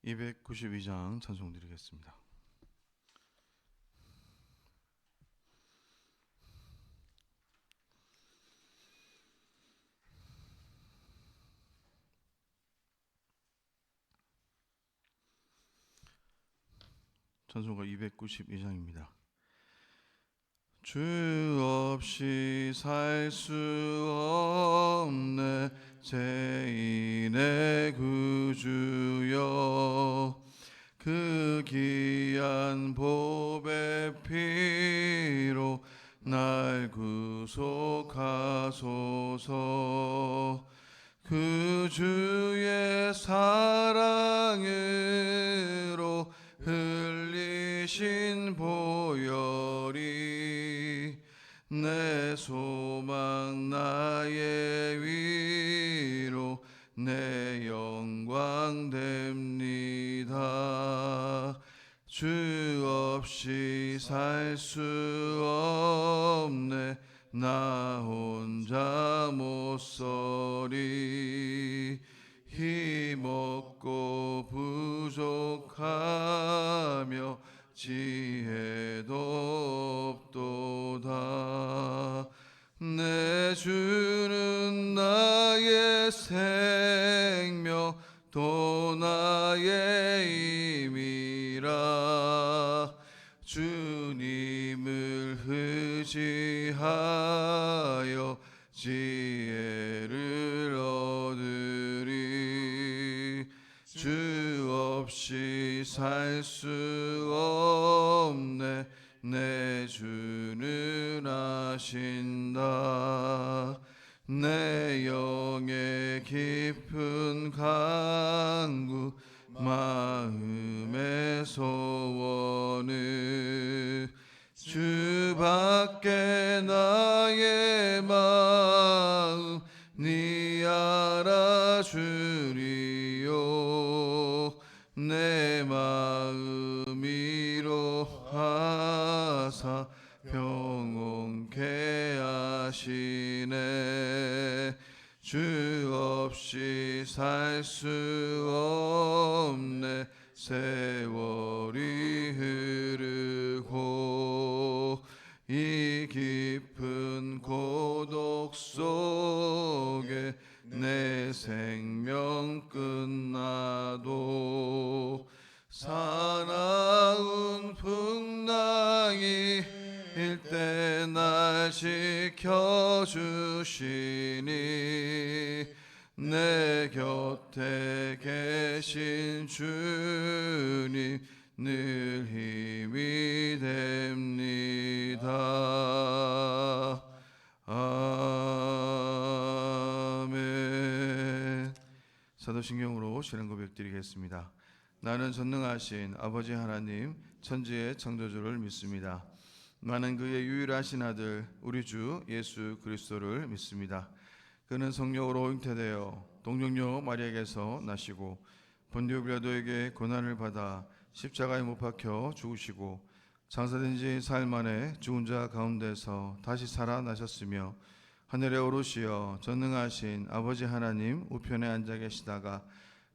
292장 찬송 드리겠습니다. 찬송가 292장입니다. 주 없이 살 수 없네 죄인의 구주여, 그 귀한 보배 피로 날 구속하소서. 그 주의 사랑으로 흘리신 보혈이 내 소망 나의 위로 내 영광 됩니다. 주 없이 살 수 없네 나 혼자 못 서리. 힘없고 부족하며 지혜도 없도다. 내 주는 나의 생명 또 나의 힘이라. 주님을 의지하여 지혜를 얻으리. 주 없이 살 수 없네 내 주는 아신다. 내 영의 깊은 간구 마음의 소원을 주밖에 나의 마음 니 알아주리요. 내 마음 위로하사 평온케 하시네. 주 없이 살 수 없네 세월이 흐르고 이 깊은 고독 속에 내 생명 끝나도 사나운 풍랑이 일 때 날 지켜주시니 내 곁에 계신 주님 늘 힘이 됩니다. 아멘. 사도신경으로 신앙 고백 드리겠습니다. 나는 전능하신 아버지 하나님 천지의 창조주를 믿습니다. 나는 그의 유일하신 아들 우리 주 예수 그리스도를 믿습니다. 그는 성령으로 잉태되어 동정녀 마리아에게서 나시고 본디오 빌라도에게 고난을 받아 십자가에 못 박혀 죽으시고 장사된 지 사흘 만에 죽은 자 가운데서 다시 살아나셨으며 하늘에 오르시어 전능하신 아버지 하나님 우편에 앉아 계시다가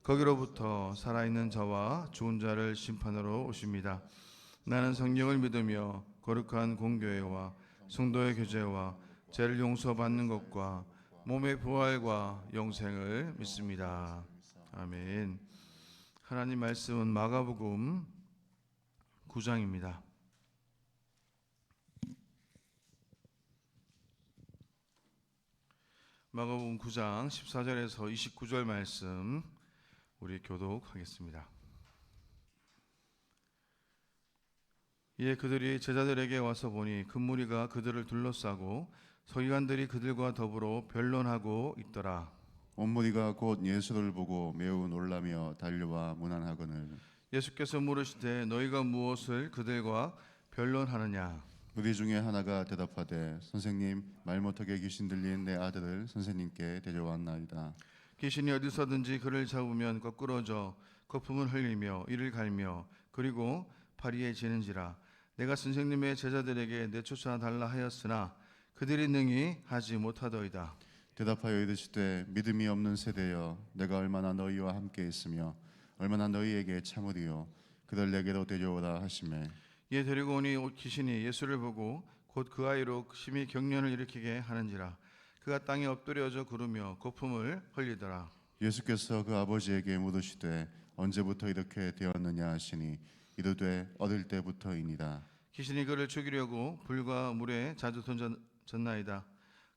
거기로부터 살아있는 자와 죽은 자를 심판하러 오십니다. 나는 성령을 믿으며 거룩한 공교회와 성도의 교제와 죄를 용서받는 것과 몸의 부활과 영생을 믿습니다. 아멘. 하나님 말씀은 마가복음 9장입니다. 마가복음 9장 14절에서 29절 말씀 우리 교독하겠습니다. 이에 그들이 제자들에게 와서 보니 큰 무리가 그들을 둘러싸고 서기관들이 그들과 더불어 변론하고 있더라. 온 무리가 곧 예수를 보고 매우 놀라며 달려와 문안하거늘 예수께서 물으시되 너희가 무엇을 그들과 변론하느냐? 무리 중에 하나가 대답하되 선생님 말 못하게 귀신 들린 내 아들을 선생님께 데려왔나이다. 귀신이 어디서든지 그를 잡으면 거꾸러져 거품을 흘리며 이를 갈며 그리고 파리에 지는지라. 내가 선생님의 제자들에게 내쫓아 달라 하였으나 그들이 능히 하지 못하더이다. 대답하여 이르시되 믿음이 없는 세대여 내가 얼마나 너희와 함께 있으며 얼마나 너희에게 참으리요. 그들 내게로 데려오라 하시매 이에 데리고 오니 귀신이 예수를 보고 곧 그 아이로 심히 경련을 일으키게 하는지라. 그가 땅에 엎드려져 구르며 거품을 흘리더라. 예수께서 그 아버지에게 물으시되 언제부터 이렇게 되었느냐 하시니 이르되 어릴 때부터이니라. 귀신이 그를 죽이려고 불과 물에 자주 던졌나이다.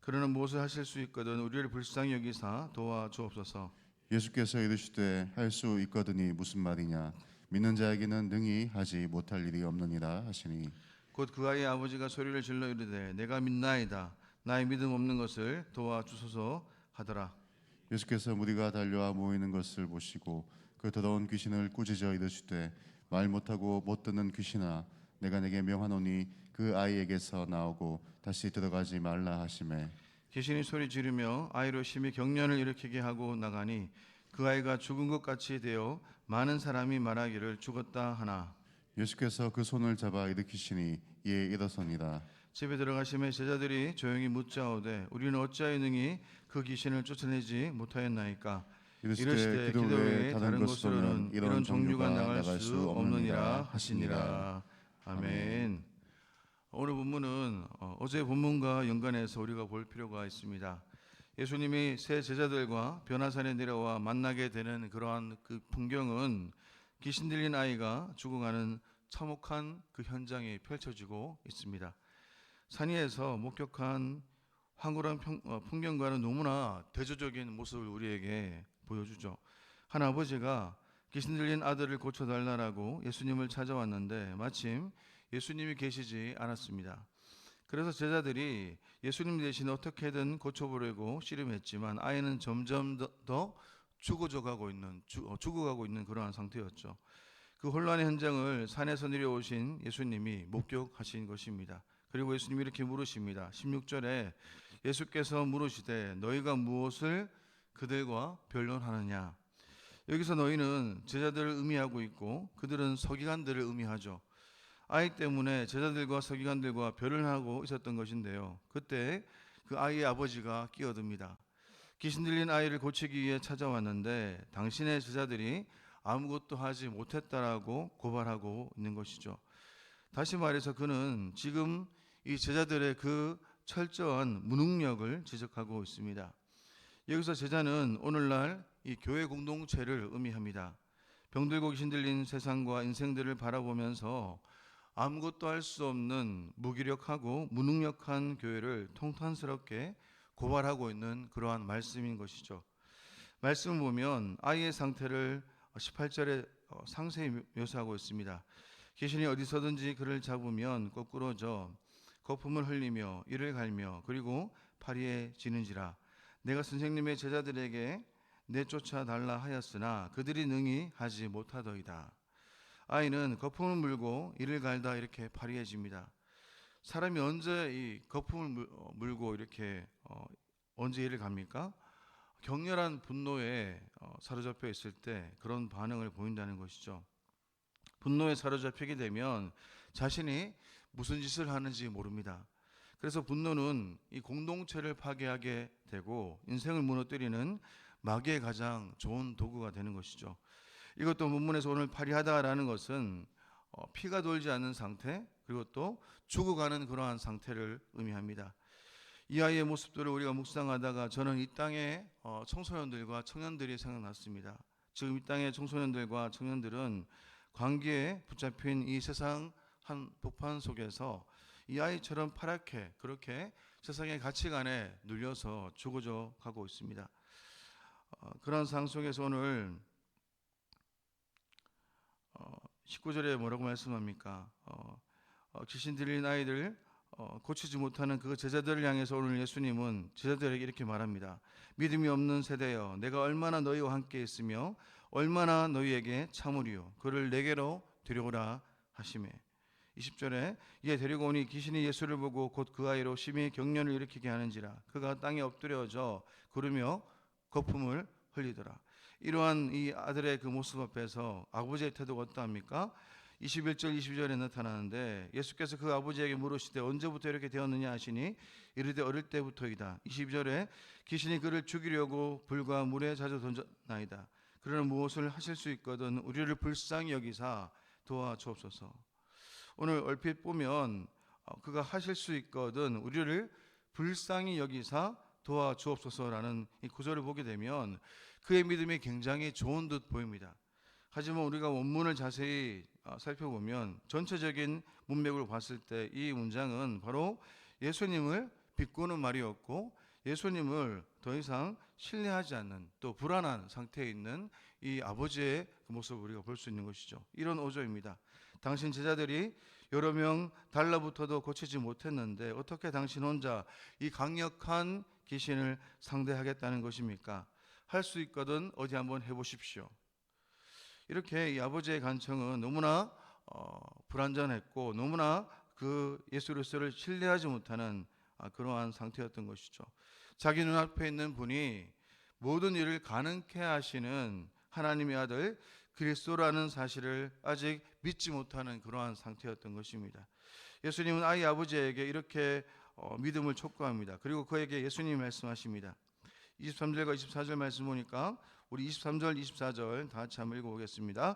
그러는 무엇을 하실 수 있거든 우리를 불쌍히 여기사 도와주옵소서. 예수께서 이르시되 할 수 있거든이 무슨 말이냐 믿는 자에게는 능히 하지 못할 일이 없느니라 하시니 곧 그 아이의 아버지가 소리를 질러 이르되 내가 믿나이다. 나의 믿음 없는 것을 도와주소서 하더라. 예수께서 무리가 달려와 모이는 것을 보시고 그 더러운 귀신을 꾸짖어 이르시되 말 못하고 못 듣는 귀신아 내가 내게 명하노니 그 아이에게서 나오고 다시 들어가지 말라 하시매 귀신이 소리 지르며 아이로 심히 경련을 일으키게 하고 나가니 그 아이가 죽은 것 같이 되어 많은 사람이 말하기를 죽었다 하나. 예수께서 그 손을 잡아 일으키시니 이에 일어서니라. 집에 들어가시매 제자들이 조용히 묻자오되 우리는 어찌하여 능히 그 귀신을 쫓아내지 못하였나이까. 이르시되 기도 외에 다른 곳으로는 이런 종류가 나갈 수 없느니라 하시니라. 아멘. 오늘 본문은 어제 본문과 연관해서 우리가 볼 필요가 있습니다. 예수님이 새 제자들과 변화산에 내려와 만나게 되는 그러한 그 풍경은 귀신 들린 아이가 죽어가는 참혹한 그 현장이 펼쳐지고 있습니다. 산 위에서 목격한 황홀한 풍경과는 너무나 대조적인 모습을 우리에게 보여주죠. 한 아버지가 귀신 들린 아들을 고쳐달라고 예수님을 찾아왔는데 마침 예수님이 계시지 않았습니다. 그래서 제자들이 예수님 대신 어떻게든 고쳐보려고 씨름했지만 아이는 점점 더 죽어가고 있는 그러한 상태였죠. 그 혼란의 현장을 산에서 내려오신 예수님이 목격하신 것입니다. 그리고 예수님이 이렇게 물으십니다. 16절에 예수께서 물으시되 너희가 무엇을 그들과 변론하느냐. 여기서 너희는 제자들을 의미하고 있고 그들은 서기관들을 의미하죠. 아이 때문에 제자들과 서기관들과 변론하고 있었던 것인데요. 그때 그 아이의 아버지가 끼어듭니다. 귀신 들린 아이를 고치기 위해 찾아왔는데 당신의 제자들이 아무것도 하지 못했다라고 고발하고 있는 것이죠. 다시 말해서 그는 지금 이 제자들의 그 철저한 무능력을 지적하고 있습니다. 여기서 제자는 오늘날 이 교회 공동체를 의미합니다. 병들고 귀신 들린 세상과 인생들을 바라보면서 아무것도 할 수 없는 무기력하고 무능력한 교회를 통탄스럽게 고발하고 있는 그러한 말씀인 것이죠. 말씀을 보면 아이의 상태를 18절에 상세히 묘사하고 있습니다. 귀신이 어디서든지 그를 잡으면 거꾸러져 거품을 흘리며 이를 갈며 그리고 파리에 지는지라. 내가 선생님의 제자들에게 내쫓아 달라 하였으나 그들이 능히 하지 못하더이다. 아이는 거품을 물고 이를 갈다 이렇게 파리해집니다. 사람이 언제 이 거품을 물고 이렇게 언제 이를 갑니까? 격렬한 분노에 사로잡혀 있을 때 그런 반응을 보인다는 것이죠. 분노에 사로잡히게 되면 자신이 무슨 짓을 하는지 모릅니다. 그래서 분노는 이 공동체를 파괴하게 되고 인생을 무너뜨리는 마귀의 가장 좋은 도구가 되는 것이죠. 이것도 본문에서 오늘 파리하다라는 것은 피가 돌지 않는 상태 그리고 또 죽어가는 그러한 상태를 의미합니다. 이 아이의 모습들을 우리가 묵상하다가 저는 이 땅의 청소년들과 청년들이 생각났습니다. 지금 이 땅의 청소년들과 청년들은 광기에 붙잡힌 이 세상 한복판 속에서 이 아이처럼 파랗게 그렇게 세상의 가치관에 눌려서 죽어져 가고 있습니다. 그런 상황 속에서 오늘 19절에 뭐라고 말씀합니까? 귀신 들린 아이들 고치지 못하는 그 제자들을 향해서 오늘 예수님은 제자들에게 이렇게 말합니다. 믿음이 없는 세대여 내가 얼마나 너희와 함께 있으며 얼마나 너희에게 참으리요 그를 내게로 데려오라 하시매. 20절에 이에 데리고 오니 귀신이 예수를 보고 곧 그 아이로 심히 경련을 일으키게 하는지라. 그가 땅에 엎드려져 구르며 거품을 흘리더라. 이러한 이 아들의 그 모습 앞에서 아버지의 태도가 어떠합니까? 21절 22절에 나타나는데 예수께서 그 아버지에게 물으시되 언제부터 이렇게 되었느냐 하시니 이르되 어릴 때부터이다. 22절에 귀신이 그를 죽이려고 불과 물에 자주 던졌나이다. 그러나 무엇을 하실 수 있거든 우리를 불쌍히 여기사 도와주옵소서. 오늘 얼핏 보면 그가 하실 수 있거든 우리를 불쌍히 여기사 도와주옵소서라는 이 구절을 보게 되면 그의 믿음이 굉장히 좋은 듯 보입니다. 하지만 우리가 원문을 자세히 살펴보면 전체적인 문맥으로 봤을 때 이 문장은 바로 예수님을 비꼬는 말이었고 예수님을 더 이상 신뢰하지 않는 또 불안한 상태에 있는 이 아버지의 그 모습을 우리가 볼 수 있는 것이죠. 이런 어조입니다. 당신 제자들이 여러 명 달라붙어도 고치지 못했는데 어떻게 당신 혼자 이 강력한 귀신을 상대하겠다는 것입니까? 할 수 있거든 어디 한번 해보십시오. 이렇게 이 아버지의 간청은 너무나 불완전했고 너무나 그 예수 그리스도를 신뢰하지 못하는 그러한 상태였던 것이죠. 자기 눈앞에 있는 분이 모든 일을 가능케 하시는 하나님의 아들 그리스도라는 사실을 아직 믿지 못하는 그러한 상태였던 것입니다. 예수님은 아이 아버지에게 이렇게 믿음을 촉구합니다. 그리고 그에게 예수님이 말씀하십니다. 23절과 24절 말씀 보니까 우리 23절 24절 다 같이 한번 읽어보겠습니다.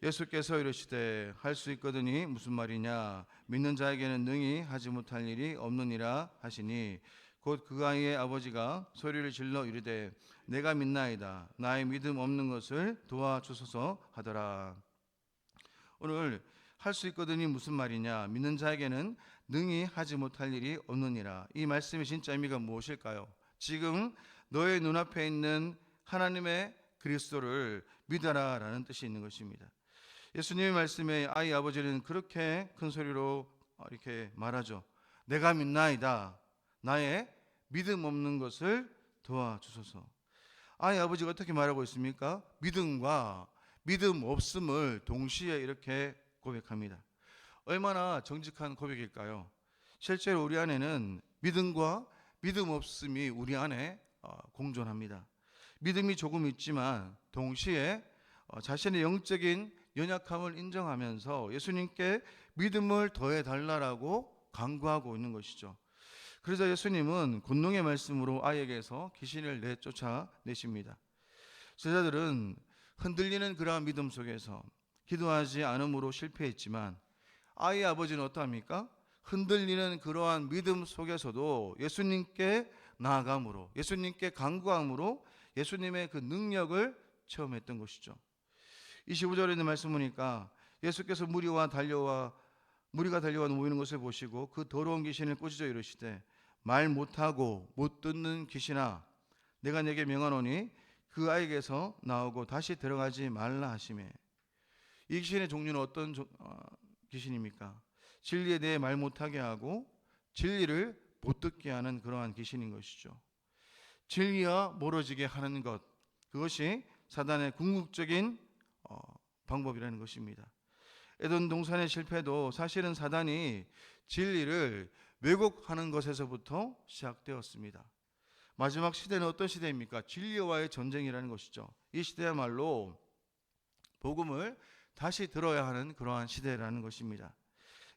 예수께서 이르시되 할 수 있거든이 무슨 말이냐 믿는 자에게는 능히 하지 못할 일이 없느니라 하시니 곧 그 아이의 아버지가 소리를 질러 이르되 내가 믿나이다 나의 믿음 없는 것을 도와주소서 하더라. 오늘 할 수 있거든이 무슨 말이냐 믿는 자에게는 능히 하지 못할 일이 없느니라. 이 말씀의 진짜 의미가 무엇일까요? 지금 너의 눈앞에 있는 하나님의 그리스도를 믿어라 라는 뜻이 있는 것입니다. 예수님의 말씀에 아이 아버지는 그렇게 큰 소리로 이렇게 말하죠. 내가 믿나이다 나의 믿음 없는 것을 도와주소서. 아이 아버지가 어떻게 말하고 있습니까? 믿음과 믿음 없음을 동시에 이렇게 고백합니다. 얼마나 정직한 고백일까요? 실제로 우리 안에는 믿음과 믿음 없음이 우리 안에 공존합니다. 믿음이 조금 있지만 동시에 자신의 영적인 연약함을 인정하면서 예수님께 믿음을 더해달라고 간구하고 있는 것이죠. 그래서 예수님은 권능의 말씀으로 아이에게서 귀신을 내쫓아내십니다. 제자들은 흔들리는 그러한 믿음 속에서 기도하지 않음으로 실패했지만 아이의 아버지는 어떠합니까? 흔들리는 그러한 믿음 속에서도 예수님께 나아감으로 예수님께 간구함으로 예수님의 그 능력을 체험했던 것이죠. 25절에 있는 말씀 보니까 예수께서 무리가 달려와 모이는 것을 보시고 그 더러운 귀신을 꾸짖어 이르시되 말 못하고 못 듣는 귀신아 내가 네게 명하노니 그 아이에게서 나오고 다시 들어가지 말라 하시매. 이 귀신의 종류는 어떤 귀신입니까? 진리에 대해 말 못하게 하고 진리를 못 듣게 하는 그러한 귀신인 것이죠. 진리와 멀어지게 하는 것, 그것이 사단의 궁극적인 방법이라는 것입니다. 에덴 동산의 실패도 사실은 사단이 진리를 왜곡하는 것에서부터 시작되었습니다. 마지막 시대는 어떤 시대입니까? 진리와의 전쟁이라는 것이죠. 이 시대야말로 복음을 다시 들어야 하는 그러한 시대라는 것입니다.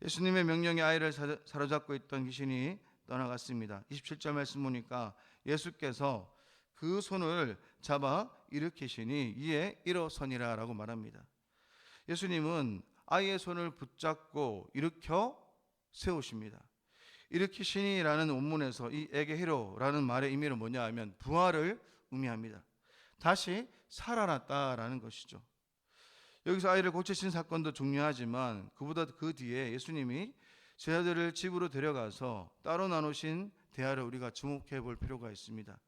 예수님의 명령에 아이를 사로잡고 있던 귀신이 떠나갔습니다. 27절 말씀 보니까 예수께서 그 손을 잡아 일으키시니 이에 일어서니라 라고 말합니다. 예수님은 아이의 손을 붙잡고 일으켜 세우십니다. 일으키시니라는 원문에서 이 에게히로라는 말의 의미는 뭐냐 하면 부활을 의미합니다. 다시 살아났다라는 것이죠. 여기서 아이를 고치신 사건도 중요하지만 그보다 그 뒤에 예수님이 제자들을 집으로 데려가서 따로 나누신 대화를 우리가 주목해 볼 필요가 있습니다.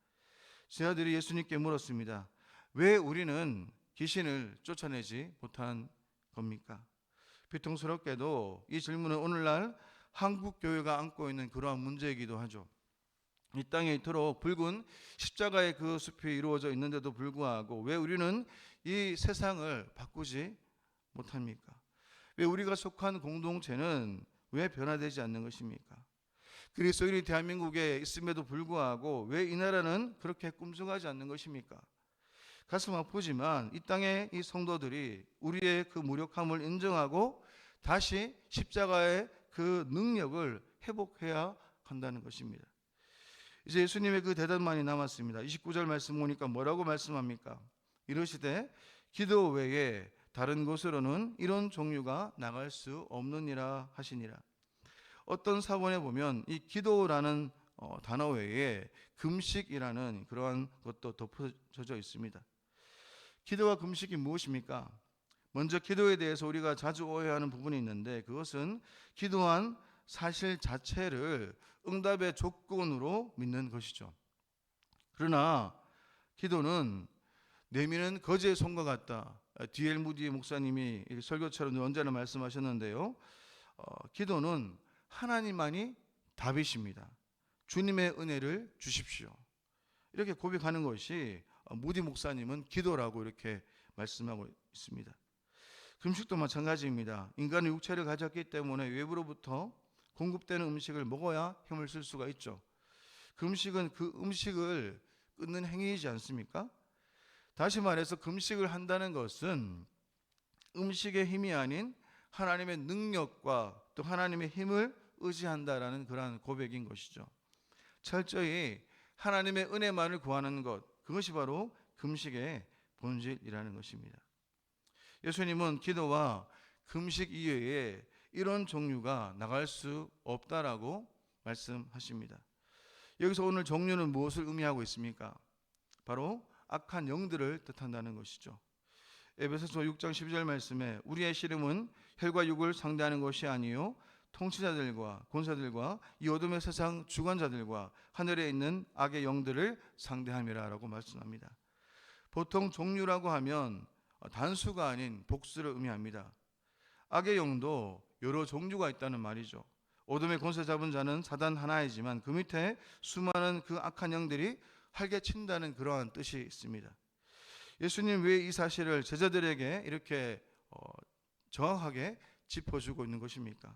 제자들이 예수님께 물었습니다. 왜 우리는 귀신을 쫓아내지 못한 겁니까? 비통스럽게도 이 질문은 오늘날 한국 교회가 안고 있는 그러한 문제이기도 하죠. 이 땅에 이토록 붉은 십자가의 그 숲이 이루어져 있는데도 불구하고 왜 우리는 이 세상을 바꾸지 못합니까? 왜 우리가 속한 공동체는 왜 변화되지 않는 것입니까? 그리스도인이 대한민국에 있음에도 불구하고 왜 이 나라는 그렇게 꿈쩍하지 않는 것입니까? 가슴 아프지만 이 땅의 이 성도들이 우리의 그 무력함을 인정하고 다시 십자가의 그 능력을 회복해야 한다는 것입니다. 이제 예수님의 그 대답만이 남았습니다. 29절 말씀 보니까 뭐라고 말씀합니까? 이르시되 기도 외에 다른 곳으로는 이런 종류가 나갈 수 없느니라 하시니라. 어떤 사본에 보면 이 기도라는 단어 외에 금식이라는 그러한 것도 덧붙여져 있습니다. 기도와 금식이 무엇입니까? 먼저 기도에 대해서 우리가 자주 오해하는 부분이 있는데, 그것은 기도한 사실 자체를 응답의 조건으로 믿는 것이죠. 그러나 기도는 내미는 거지의 손과 같다. D.L. 무디 목사님이 설교처럼 언제나 말씀하셨는데요. 기도는 하나님만이 답이십니다. 주님의 은혜를 주십시오. 이렇게 고백하는 것이 무디 목사님은 기도라고 이렇게 말씀하고 있습니다. 금식도 마찬가지입니다. 인간은 육체를 가졌기 때문에 외부로부터 공급되는 음식을 먹어야 힘을 쓸 수가 있죠. 금식은 그 음식을 끊는 행위이지 않습니까? 다시 말해서 금식을 한다는 것은 음식의 힘이 아닌 하나님의 능력과 또 하나님의 힘을 의지한다라는 그러한 고백인 것이죠. 철저히 하나님의 은혜만을 구하는 것, 그것이 바로 금식의 본질이라는 것입니다. 예수님은 기도와 금식 이외에 이런 종류가 나갈 수 없다라고 말씀하십니다. 여기서 오늘 종류는 무엇을 의미하고 있습니까? 바로 악한 영들을 뜻한다는 것이죠. 에베소서 6장 12절 말씀에 우리의 씨름은 혈과 육을 상대하는 것이 아니요 통치자들과 권세들과 이 어둠의 세상 주관자들과 하늘에 있는 악의 영들을 상대함이라 라고 말씀합니다. 보통 종류라고 하면 단수가 아닌 복수를 의미합니다. 악의 영도 여러 종류가 있다는 말이죠. 어둠의 권세 잡은 자는 사단 하나이지만 그 밑에 수많은 그 악한 영들이 활개친다는 그러한 뜻이 있습니다. 예수님 왜 이 사실을 제자들에게 이렇게 정확하게 짚어주고 있는 것입니까?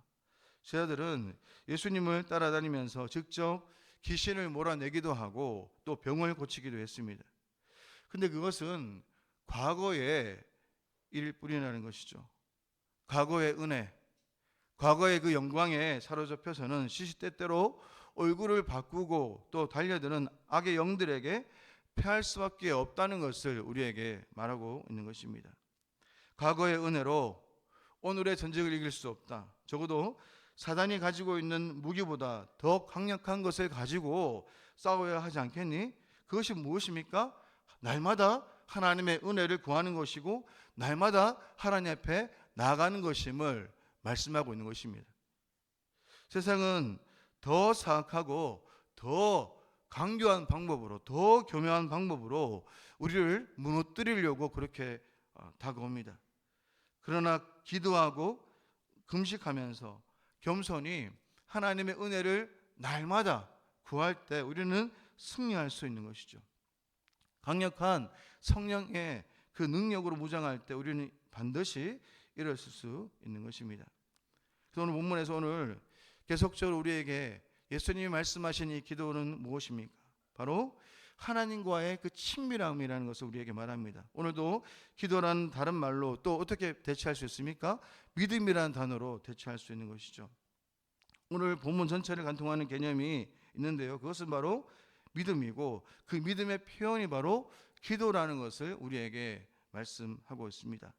제자들은 예수님을 따라다니면서 직접 귀신을 몰아내기도 하고 또 병을 고치기도 했습니다. 근데 그것은 과거의 일일 뿐이라는 것이죠. 과거의 은혜, 과거의 그 영광에 사로잡혀서는 시시때때로 얼굴을 바꾸고 또 달려드는 악의 영들에게 패할 수밖에 없다는 것을 우리에게 말하고 있는 것입니다. 과거의 은혜로 오늘의 전쟁을 이길 수 없다. 적어도 사단이 가지고 있는 무기보다 더 강력한 것을 가지고 싸워야 하지 않겠니? 그것이 무엇입니까? 날마다 하나님의 은혜를 구하는 것이고 날마다 하나님 앞에 나아가는 것임을 말씀하고 있는 것입니다. 세상은 더 사악하고 더 강교한 방법으로, 더 교묘한 방법으로 우리를 무너뜨리려고 그렇게 다가옵니다. 그러나 기도하고 금식하면서 겸손히 하나님의 은혜를 날마다 구할 때 우리는 승리할 수 있는 것이죠. 강력한 성령의 그 능력으로 무장할 때 우리는 반드시 일어설 수 있는 것입니다. 그래서 오늘 본문에서 오늘 계속적으로 우리에게 예수님이 말씀하신 이 기도는 무엇입니까? 바로 하나님과의 그 친밀함이라는 것을 우리에게 말합니다. 오늘도 기도라는 다른 말로 또 어떻게 대체할 수 있습니까? 믿음이라는 단어로 대체할 수 있는 것이죠. 오늘 본문 전체를 관통하는 개념이 있는데요. 그것은 바로 믿음이고 그 믿음의 표현이 바로 기도라는 것을 우리에게 말씀하고 있습니다.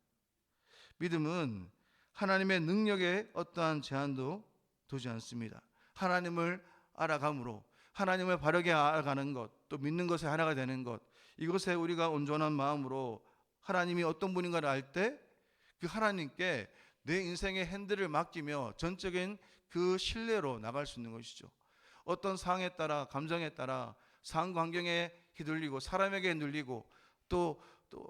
믿음은 하나님의 능력에 어떠한 제한도 두지 않습니다. 하나님을 알아감으로 하나님을 바르게 알아가는 것, 또 믿는 것에 하나가 되는 것, 이것에 우리가 온전한 마음으로 하나님이 어떤 분인가를 알 때 그 하나님께 내 인생의 핸들을 맡기며 전적인 그 신뢰로 나갈 수 있는 것이죠. 어떤 상황에 따라, 감정에 따라 상황 환경에 휘둘리고 사람에게 눌리고 또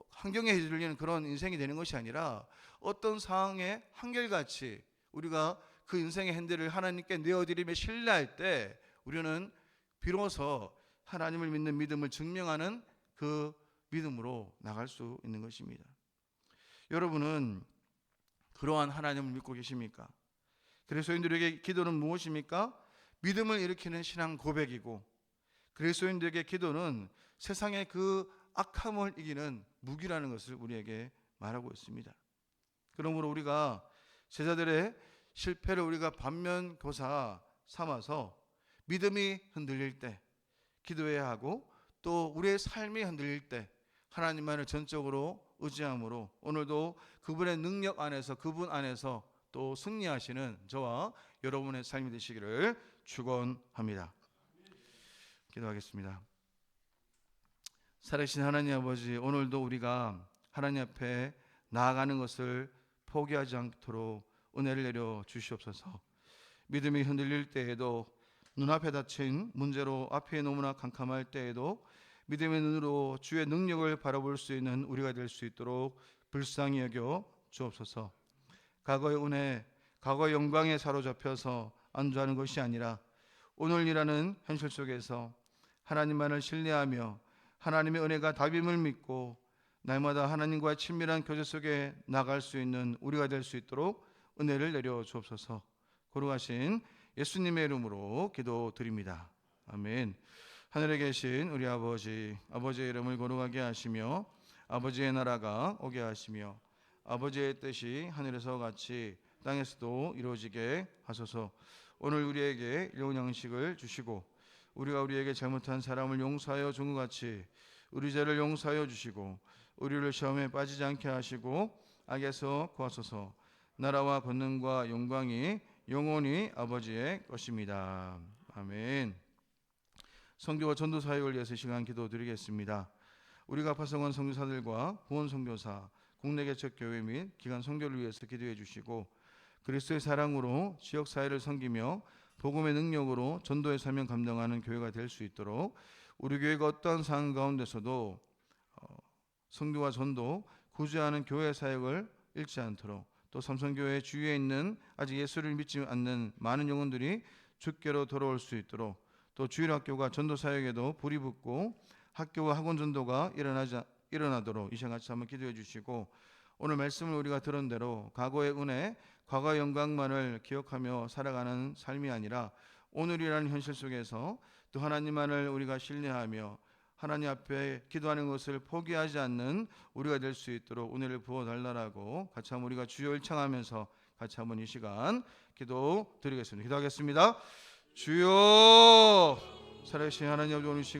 환경에 휘둘리는 그런 인생이 되는 것이 아니라 어떤 상황에 한결같이 우리가 그 인생의 핸들을 하나님께 내어드리며 신뢰할 때 우리는 비로소 하나님을 믿는 믿음을 증명하는 그 믿음으로 나갈 수 있는 것입니다. 여러분은 그러한 하나님을 믿고 계십니까? 그리스도인들에게 기도는 무엇입니까? 믿음을 일으키는 신앙 고백이고 그리스도인들에게 기도는 세상의 그 악함을 이기는 무기라는 것을 우리에게 말하고 있습니다. 그러므로 우리가 제자들의 실패를 우리가 반면교사 삼아서 믿음이 흔들릴 때 기도해야 하고 또 우리의 삶이 흔들릴 때 하나님만을 전적으로 의지함으로 오늘도 그분의 능력 안에서, 그분 안에서 또 승리하시는 저와 여러분의 삶이 되시기를 축원합니다. 기도하겠습니다. 살아계신 하나님 아버지, 오늘도 우리가 하나님 앞에 나아가는 것을 포기하지 않도록 은혜를 내려 주시옵소서. 믿음이 흔들릴 때에도, 눈앞에 닥친 문제로 앞에 너무나 캄캄할 때에도 믿음의 눈으로 주의 능력을 바라볼 수 있는 우리가 될 수 있도록 불쌍히 여겨 주옵소서. 과거의 은혜, 과거의 영광에 사로잡혀서 안주하는 것이 아니라 오늘이라는 현실 속에서 하나님만을 신뢰하며 하나님의 은혜가 답임을 믿고 날마다 하나님과의 친밀한 교제 속에 나갈 수 있는 우리가 될 수 있도록 은혜를 내려 주옵소서. 거룩하신 예수님의 이름으로 기도드립니다. 아멘. 하늘에 계신 우리 아버지, 아버지의 이름을 거룩하게 하시며 아버지의 나라가 오게 하시며 아버지의 뜻이 하늘에서 같이 땅에서도 이루어지게 하소서. 오늘 우리에게 일용 양식을 주시고 우리가 우리에게 잘못한 사람을 용서하여 준 것 같이 우리 죄를 용서하여 주시고 우리를 시험에 빠지지 않게 하시고 악에서 구하소서. 나라와 권능과 영광이 영원히 아버지의 것입니다. 아멘. 선교와 전도 사역을 위해서 시간 기도드리겠습니다. 우리가 파송한 선교사들과 부원 선교사, 국내 개척 교회 및 기간 선교를 위해서 기도해 주시고 그리스도의 사랑으로 지역 사회를 섬기며 복음의 능력으로 전도의 사명 감당하는 교회가 될 수 있도록 우리 교회가 어떠한 상황 가운데서도 선교와 전도, 구제하는 교회 사역을 잃지 않도록 또 삼성교회 주위에 있는 아직 예수를 믿지 않는 많은 영혼들이 주께로 돌아올 수 있도록 또 주일학교가 전도 사역에도 불이 붙고 학교와 학원 전도가 일어나도록 이 시간 같이 한번 기도해 주시고 오늘 말씀을 우리가 들은 대로 과거의 은혜, 과거의 영광만을 기억하며 살아가는 삶이 아니라 오늘이라는 현실 속에서 또 하나님만을 우리가 신뢰하며 하나님 앞에 기도하는 것을 포기하지 않는 우리가 될 수 있도록 은혜를 부어달라고 같이 한번 우리가 주여 일창하면서 같이 한번 이 시간 기도 드리겠습니다. 기도하겠습니다. 주여, 살아계신 하나님 아버지, 오늘 시간